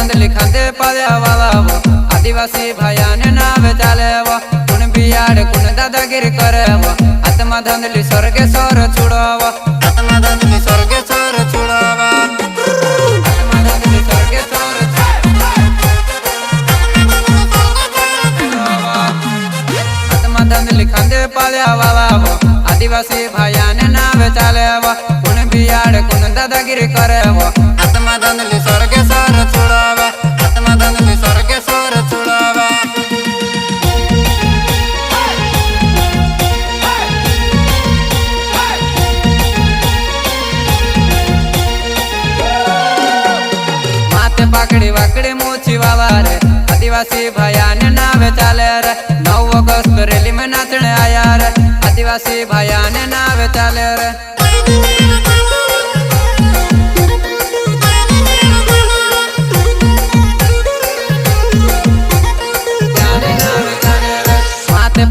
धंधली खांदे पाव्या वालावो आदिवासी भायाने नावे चालेवो कुण बियाड कुण दादागिरी करेवो आत्मा धंधली स्वर्गे सोर छुड़ावो आत्मा धंधली स्वर्गे सोर छुड़ावो आत्मा धंधली स्वर्गे सोर छुड़ावो आत्मा धंधली खांदे पाव्या वालावो आदिवासी भायाने नावे चालेवो कुण बियाड कुण दादागिरी करेवो आत्मा धंधली स्वर्गे सोर छुड़ावो आत्मा धंधली स्वर्गे सोर छुड़ावो माथे पाकड़ी वाकड़ी मूछी वाला रे आदिवासी भायाने नावे चाले रे 9 अगस्त रैली में नाचने आया रे आदिवासी भायाने नावे चाले रे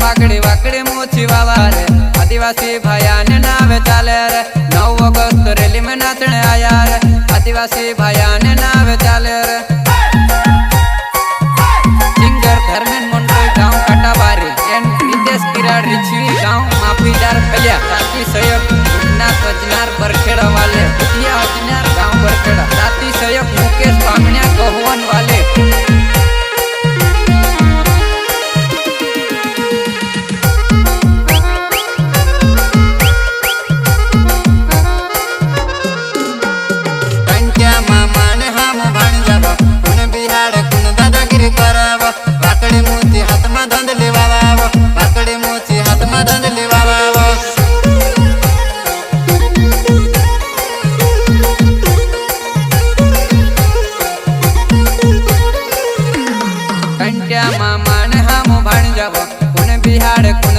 पाकड़ी वाकड़ी मूछी वाला रे आदिवासी भायाने नावे चाले रे 9 अगस्त रैली में नाचने आया रे आदिवासी भायाने नावे चाले रे सिंगर धर्मेंद्र मंडल गांव कटाबारी एंड रितेश किराड़ रिछवी गांव माफीदार पलिया साथी सहयोग नाथ वजनार बरखेड़ा वाले भुतिया वजनार गांव बरखेड़ा साथी सहयोग मुकेश पामनिया गहुवन वाले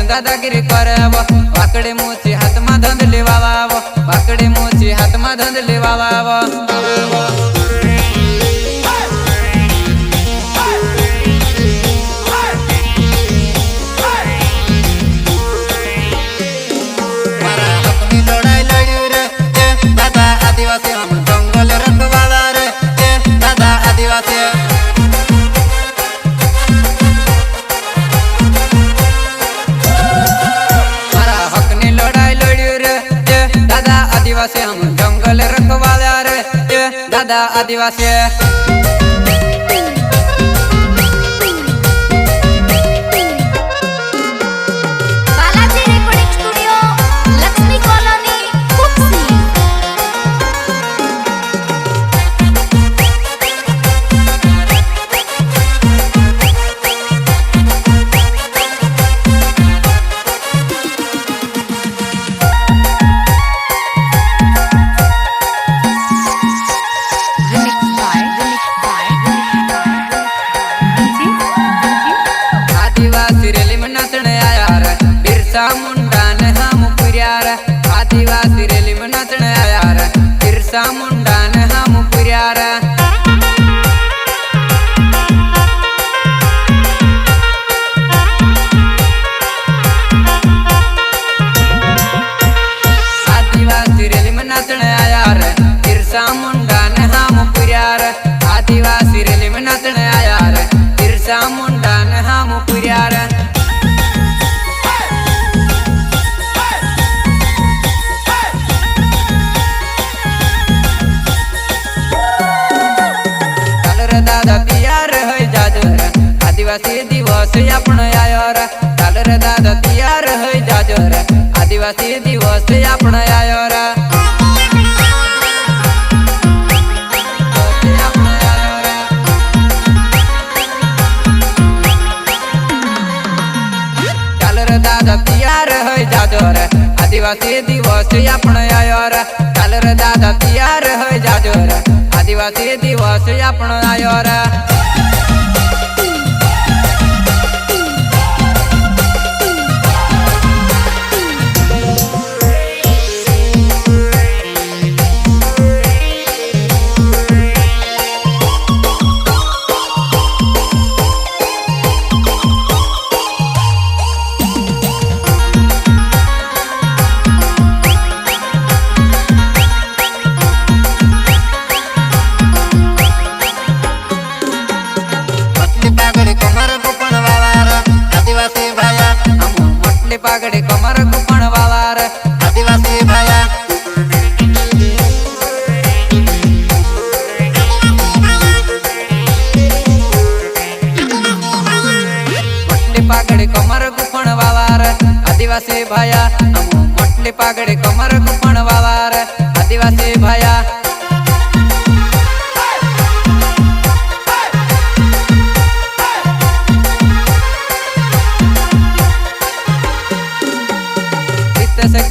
दादागिरी करेवो वाकड़ी मूछी हाथ में धंधली वालावो वाकड़ी मूछी हाथ में धंधली वालावो मारा अपनी लड़ाई लड़ी रे दादा आदिवासी हम जंगल रखवाला रे दादा आदिवासी हम जंगल रखवाला रे दादा आदिवासी मुंडा ने हम पुरियार आदिवासी रैली में नाचने आया रे बिरसा मुंडा ने हम पुरियार आदिवासी रैली में नाचने आया रे बिरसा मुंडा ने हम पुरियार आदिवासी रैली में नाचने आया रे बिरसा मुंडा ने हम पुरियार आदिवासी दिवस आपण आयो रे चाल रे दादा तैयार होई जाजो रे आदिवासी दिवस आपण आयो रे चाल रे दादा तैयार होई जाजो रे आदिवासी दिवस आपण आयो रे चाल रे दादा तैयार होई जाजो रे आदिवासी दिवस आपण आयो रे आदिवासी भाया मोटली पागड़ी कमर कुपण वाला रे आदिवासी भाया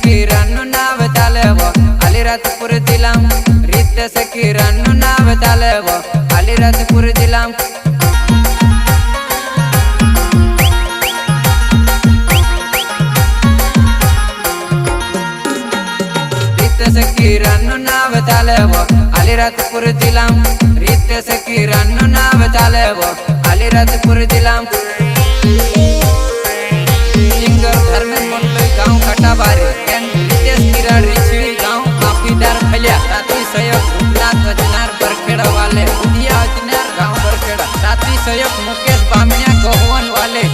किरण नाव चालेव अलीराजपुर जिल्हा रितेश किरण नाव चालेव अलीराजपुर जिल्हा रितेश किरण नाव चालेव अलीराजपुर जिल्हा रितेश किरण नाव चालेव अलीराजपुर जिल्हा सिंगर धर्मेंद्र मंडल गाँव खटाबारे रितेश किरण रिछड़ी गाँव माफीदार फैलिया साथी सहयोग भूतनाथ अजनार बरखेड़ा वाले बुधिया अजनार गाँव बरखेड़ा साथी सहयोग मुकेश बामणिया गहवन वाले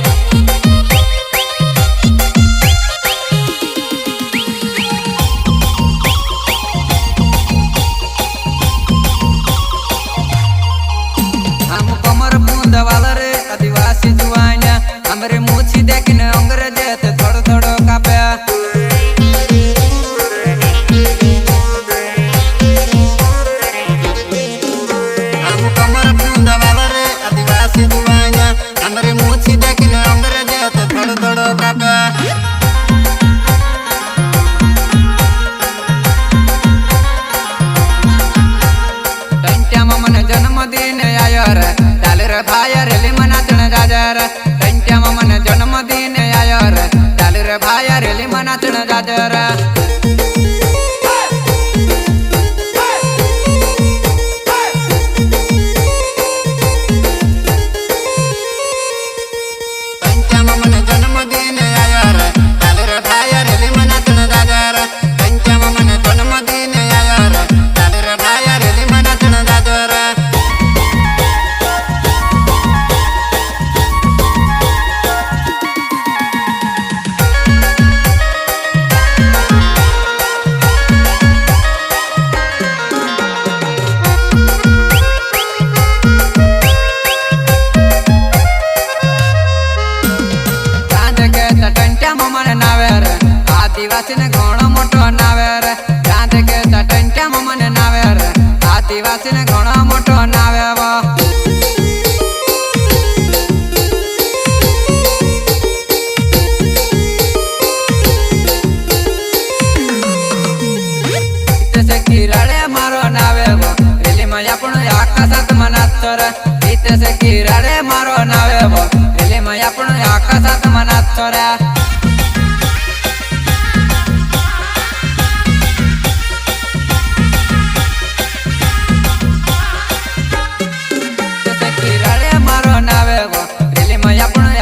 हम कमर बूंद वाला रे आदिवासी जुआना हमरे मूछी देखने अंग्रेज थोड़ो थोड़ो कापे हम कमर बूंद वाला रे आदिवासी जुआना हमरे मूछी देखने अंग्रेज थोड़ो थोड़ो कापे जन्मदिन आयो रे डाल रे भाई रेली मनाचण जाजा रे मन जन्मदिन आयो रे डाल रे भाई रेली मनाचण जाजा रे मन जन्मदिन आयो रे डाल रे भाई रेली मनाचण जाजा रे मन जन्मदिन आयो रे डाल रे भाई रेली मनाचण जाजा रे आदिवासी ने घणो मोटो नावे रे चांद के टंट्या ममन नावे रे आदिवासी ने घणो मोटो नावे वो इतसे किराडे मारो नावे वो रेली में आपण आकाशात मनात रे इतसे किराडे मारो नावे वो रेली में आपण आकाशात मनात रे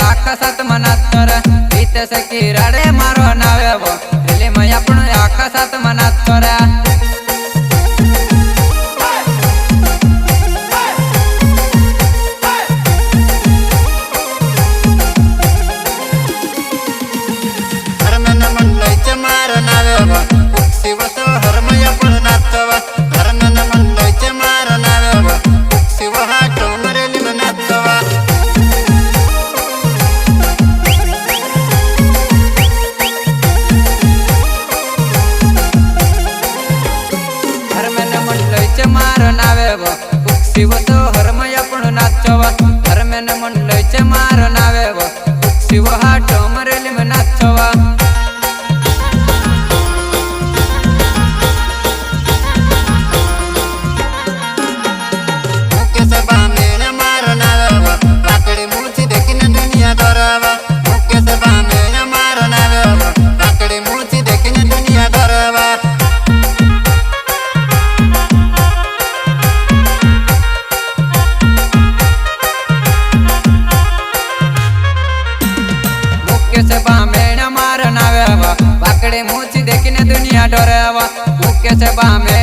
आकाशात मनात रे रितेश किरण मारो नावे वो रेली में आपण आकाशात मनात रे धर्मेंद्र मंडलचे मार नावे वो शिवतो हरमय पण नाचवा धर्मेंद्र मंडलचे मार नावे वो शिव हा टोमरेली में नाचवा मार नावे वो शिव तो हरमय पण नाचवा धर्मेंद्र मंडलचे मार नावे वो शिव हा टोमरेली में नाचवा मुकेश बामणे मार नावे वो पाकड़ी मूछी देखने दुनिया डरावा मुकेश बामणे मार नावे वो पाकड़ी मूछी देखने दुनिया डरावा बामणे मार नावे वो पाकड़ी मूछी देखने दुनिया डरावा मुकेश बामणे